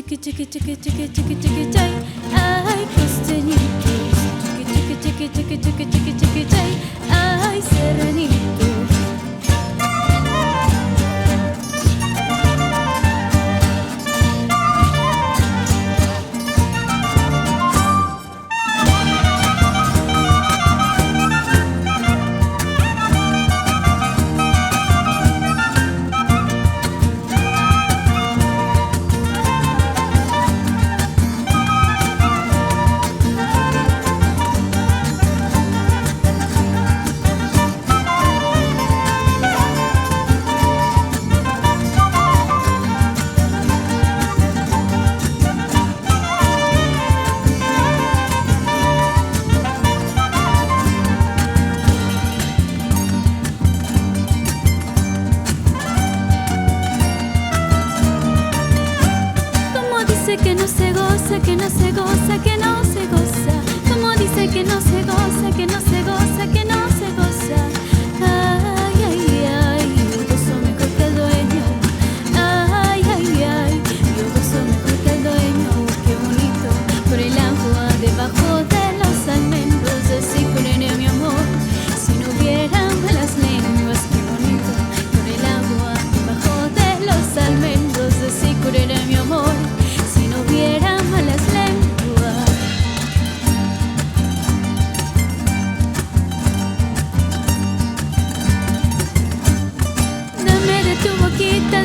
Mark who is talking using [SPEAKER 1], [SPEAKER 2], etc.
[SPEAKER 1] chiqui, chiqui, chiqui, chiqui, chiqui, chiqui, chay. Ay, costeñitos. Chiqui, chiqui, chiqui, chiqui, chiqui, chiqui, chay. Ay, serranitos. Que no se goza, que no se goza, que no se goza. Como dice que no se goza, que no se goza, que no se goza. Ay, ay, ay, yo gozo mejor que el dueño. Ay, ay, ay, yo gozo mejor que el dueño. Qué bonito, por el agua debajo de los almendros. Así correría mi amor, si no hubiera malas lenguas. Qué bonito, por el agua debajo de los almendros. Así correría mi amor. Hubiera malas lenguas. Dame de tu boquita,